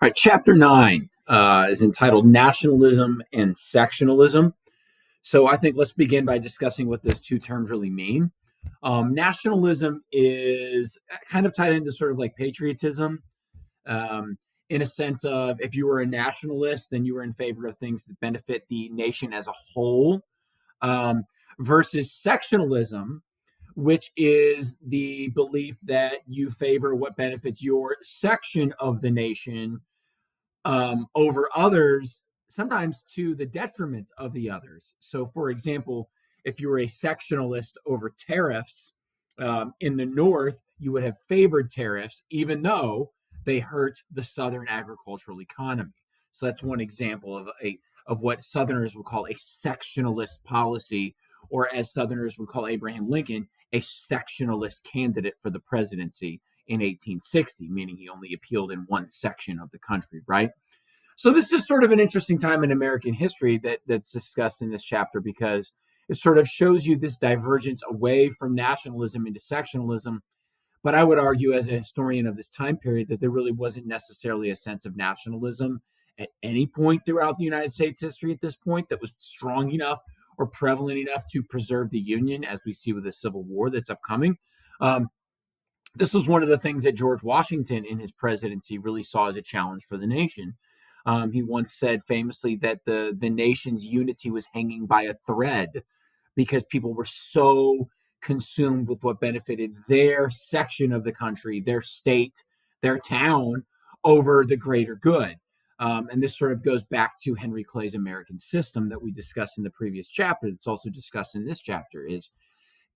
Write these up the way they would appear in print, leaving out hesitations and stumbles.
All right, chapter 9 is entitled Nationalism and Sectionalism. So I think let's begin by discussing what those two terms really mean. Nationalism is kind of tied into sort of like patriotism, um, in a sense of if you were a nationalist, then you were in favor of things that benefit the nation as a whole, um, versus sectionalism, which is the belief that you favor what benefits your section of the nation over others, sometimes to the detriment of the others. So, for example, if you were a sectionalist over tariffs in the North, you would have favored tariffs, even though they hurt the Southern agricultural economy. So that's one example of what Southerners would call a sectionalist policy, or as Southerners would call Abraham Lincoln, a sectionalist candidate for the presidency in 1860, meaning he only appealed in one section of the country, right? So this is sort of an interesting time in American history that's discussed in this chapter because it sort of shows you this divergence away from nationalism into sectionalism. But I would argue, as a historian of this time period, that there really wasn't necessarily a sense of nationalism at any point throughout the United States history at this point that was strong enough or prevalent enough to preserve the Union, as we see with the Civil War that's upcoming. This was one of the things that George Washington in his presidency really saw as a challenge for the nation. He once said famously that the nation's unity was hanging by a thread because people were so consumed with what benefited their section of the country, their state, their town, over the greater good. And this sort of goes back to Henry Clay's American system that we discussed in the previous chapter. That's also discussed in this chapter is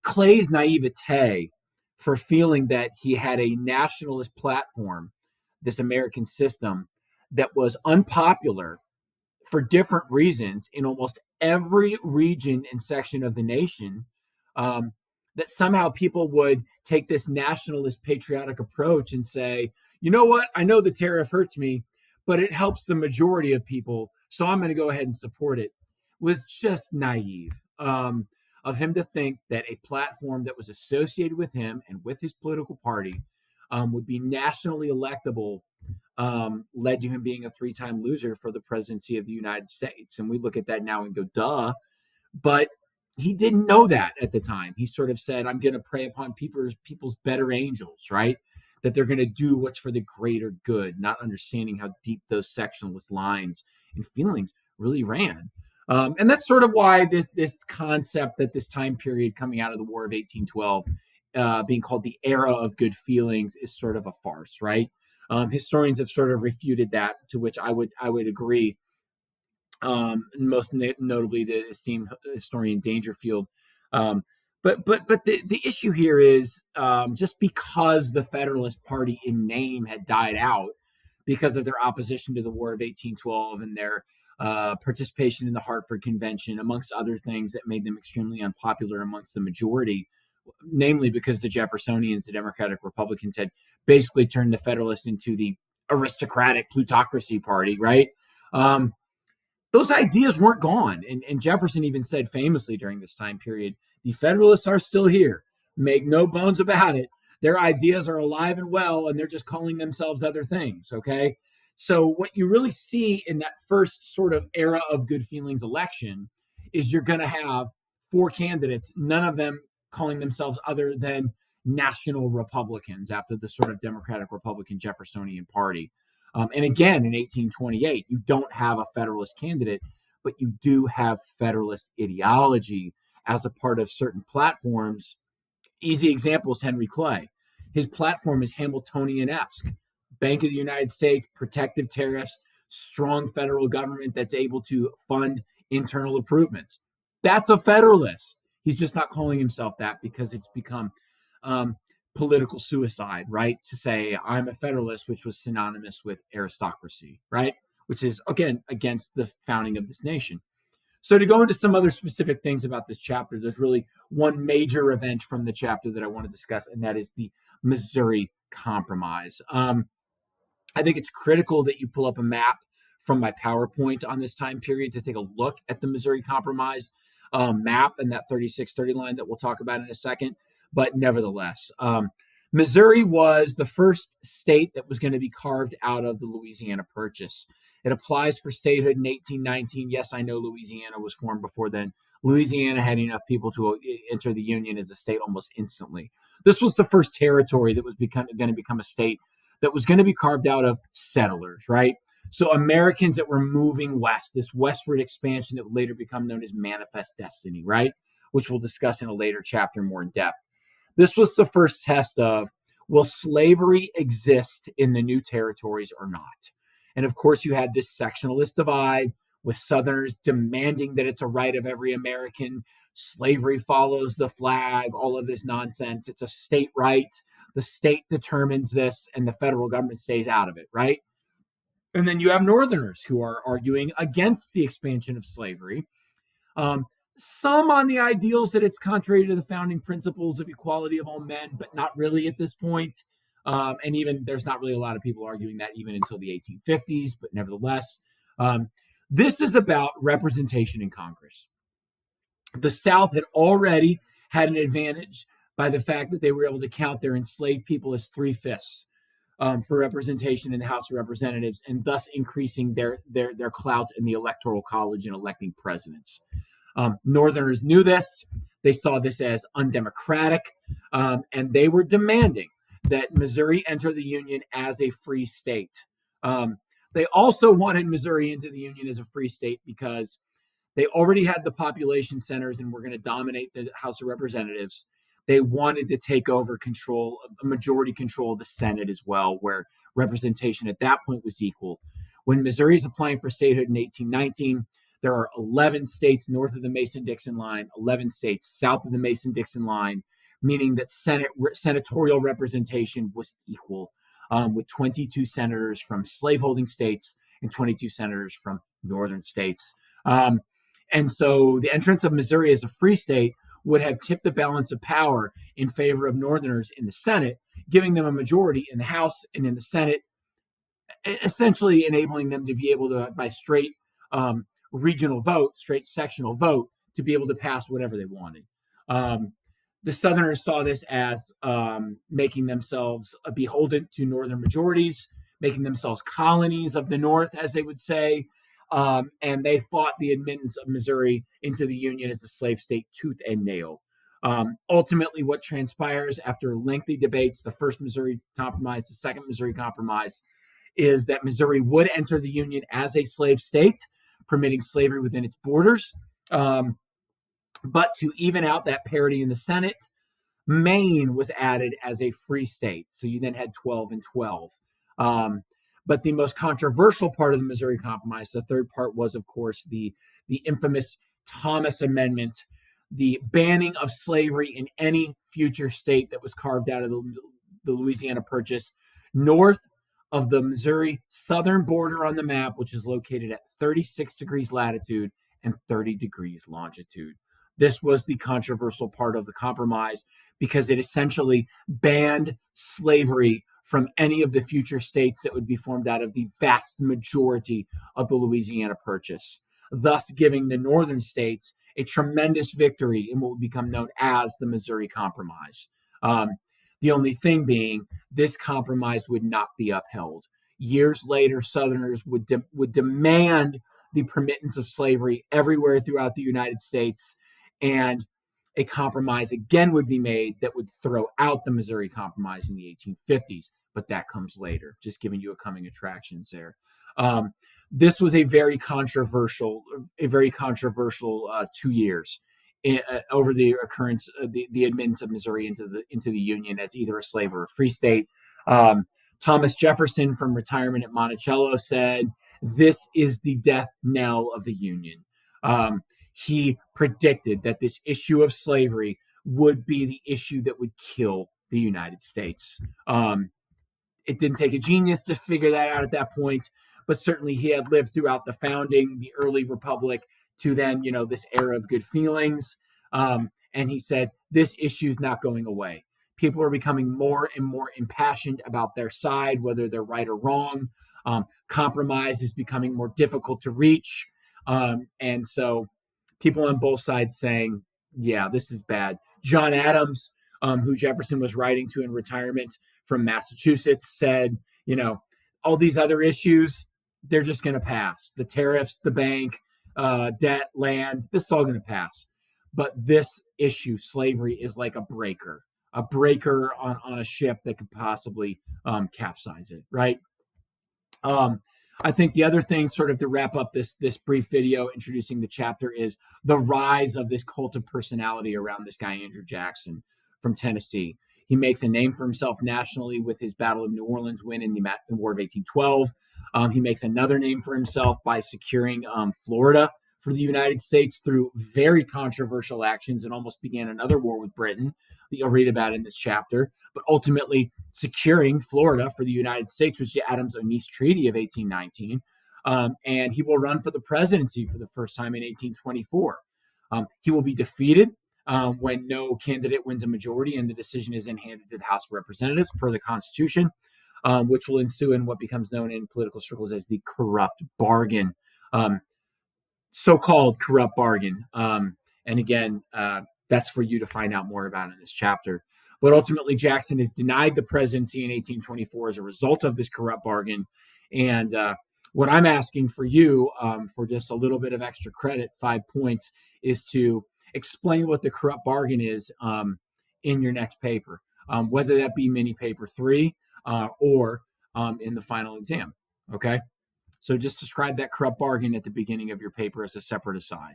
Clay's naivete for feeling that he had a nationalist platform, this American system, that was unpopular for different reasons in almost every region and section of the nation, that somehow people would take this nationalist patriotic approach and say, you know what, I know the tariff hurts me, but it helps the majority of people, so I'm going to go ahead and support it, was just naive of him to think that a platform that was associated with him and with his political party would be nationally electable, led to him being a three-time loser for the presidency of the United States. And we look at that now and go, duh. But he didn't know that at the time. He sort of said, I'm going to prey upon people's better angels, right? That they're going to do what's for the greater good, not understanding how deep those sectionalist lines and feelings really ran. And that's sort of why this concept that this time period coming out of the War of 1812, being called the era of good feelings, is sort of a farce, right? Historians have sort of refuted that, to which I would agree. Most notably, the esteemed historian Dangerfield. But the issue here is, just because the Federalist Party in name had died out because of their opposition to the War of 1812 and their participation in the Hartford Convention, amongst other things that made them extremely unpopular amongst the majority, namely because the Jeffersonians, the Democratic Republicans, had basically turned the Federalists into the aristocratic plutocracy party, right? Those ideas weren't gone. And Jefferson even said famously during this time period, the Federalists are still here. Make no bones about it. Their ideas are alive and well, and they're just calling themselves other things, okay? So what you really see in that first sort of era of good feelings election is you're going to have four candidates, none of them calling themselves other than national Republicans after the sort of Democratic Republican Jeffersonian Party. And again, in 1828, you don't have a Federalist candidate, but you do have Federalist ideology as a part of certain platforms. Easy example is Henry Clay. His platform is Hamiltonian-esque. Bank of the United States, protective tariffs, strong federal government that's able to fund internal improvements. That's a Federalist. He's just not calling himself that because it's become political suicide, right? To say I'm a Federalist, which was synonymous with aristocracy, right? Which is, again, against the founding of this nation. So to go into some other specific things about this chapter, there's really one major event from the chapter that I want to discuss, and that is the Missouri Compromise. I think it's critical that you pull up a map from my PowerPoint on this time period to take a look at the Missouri Compromise map and that 3630 line that we'll talk about in a second. But nevertheless, Missouri was the first state that was going to be carved out of the Louisiana Purchase. It applies for statehood in 1819. Yes, I know Louisiana was formed before then. Louisiana had enough people to enter the Union as a state almost instantly. This was the first territory that was going to become a state that was going to be carved out of settlers, right? So Americans that were moving west, this westward expansion that would later become known as Manifest Destiny, right? Which we'll discuss in a later chapter more in depth. This was the first test of, will slavery exist in the new territories or not? And of course, you had this sectionalist divide with Southerners demanding that it's a right of every American. Slavery follows the flag, all of this nonsense. It's a state right. The state determines this, and the federal government stays out of it, right? And then you have Northerners who are arguing against the expansion of slavery. Um, some on the ideals that it's contrary to the founding principles of equality of all men, but not really at this point. And even there's not really a lot of people arguing that even until the 1850s, but nevertheless, this is about representation in Congress. The South had already had an advantage by the fact that they were able to count their enslaved people as three-fifths for representation in the House of Representatives, and thus increasing their clout in the Electoral College and electing presidents. Northerners knew this. They saw this as undemocratic, and they were demanding that Missouri enter the Union as a free state. They also wanted Missouri into the Union as a free state because they already had the population centers and were going to dominate the House of Representatives. They wanted to take over control, a majority control of the Senate as well, where representation at that point was equal. When Missouri is applying for statehood in 1819, there are 11 states north of the Mason-Dixon line, 11 states south of the Mason-Dixon line, meaning that senatorial representation was equal, with 22 senators from slaveholding states and 22 senators from northern states. And so the entrance of Missouri as a free state would have tipped the balance of power in favor of Northerners in the Senate, giving them a majority in the House and in the Senate, essentially enabling them to be able to, by straight regional vote, straight sectional vote, to be able to pass whatever they wanted. The Southerners saw this as making themselves beholden to Northern majorities, making themselves colonies of the North, as they would say. And they fought the admittance of Missouri into the Union as a slave state tooth and nail. Ultimately, what transpires after lengthy debates, the first Missouri Compromise, the second Missouri Compromise, is that Missouri would enter the Union as a slave state, permitting slavery within its borders. But to even out that parity in the Senate, Maine was added as a free state. So you then had 12 and 12. But the most controversial part of the Missouri Compromise, the third part, was, of course, the infamous Thomas Amendment, the banning of slavery in any future state that was carved out of the Louisiana Purchase north of the Missouri southern border on the map, which is located at 36 degrees latitude and 30 degrees longitude. This was the controversial part of the compromise because it essentially banned slavery from any of the future states that would be formed out of the vast majority of the Louisiana Purchase, thus giving the northern states a tremendous victory in what would become known as the Missouri Compromise. The only thing being, this compromise would not be upheld. Years later, Southerners would demand the permittance of slavery everywhere throughout the United States, and a compromise again would be made that would throw out the Missouri Compromise in the 1850s, but that comes later, just giving you a coming attractions there. This was a very controversial 2 years over the occurrence, the admittance of Missouri into the Union as either a slave or a free state. Thomas Jefferson, from retirement at Monticello, said, "This is the death knell of the Union." He predicted that this issue of slavery would be the issue that would kill the United States. It didn't take a genius to figure that out at that point, but certainly he had lived throughout the founding, the early republic, to then, this era of good feelings. And he said, this issue is not going away. People are becoming more and more impassioned about their side, whether they're right or wrong. Compromise is becoming more difficult to reach. And so people on both sides saying, yeah, this is bad. John Adams, who Jefferson was writing to in retirement from Massachusetts, said, all these other issues, they're just going to pass. The tariffs, the bank, debt, land, this is all going to pass. But this issue, slavery, is like a breaker on a ship that could possibly capsize it, right? Um, I think the other thing, sort of to wrap up this brief video introducing the chapter, is the rise of this cult of personality around this guy Andrew Jackson from Tennessee. He makes a name for himself nationally with his Battle of New Orleans win in the War of 1812. He makes another name for himself by securing Florida for the United States through very controversial actions, and almost began another war with Britain that you'll read about in this chapter. But ultimately securing Florida for the United States was the Adams-Onis Treaty of 1819. And he will run for the presidency for the first time in 1824. He will be defeated when no candidate wins a majority, and the decision is then handed to the House of Representatives per the Constitution, which will ensue in what becomes known in political circles as the corrupt bargain. So-called corrupt bargain. And again, that's for you to find out more about in this chapter. But ultimately, Jackson is denied the presidency in 1824 as a result of this corrupt bargain. And what I'm asking for you, for just a little bit of extra credit, 5 points, is to explain what the corrupt bargain is in your next paper, whether that be mini paper 3 or in the final exam. Okay? So just describe that corrupt bargain at the beginning of your paper as a separate aside.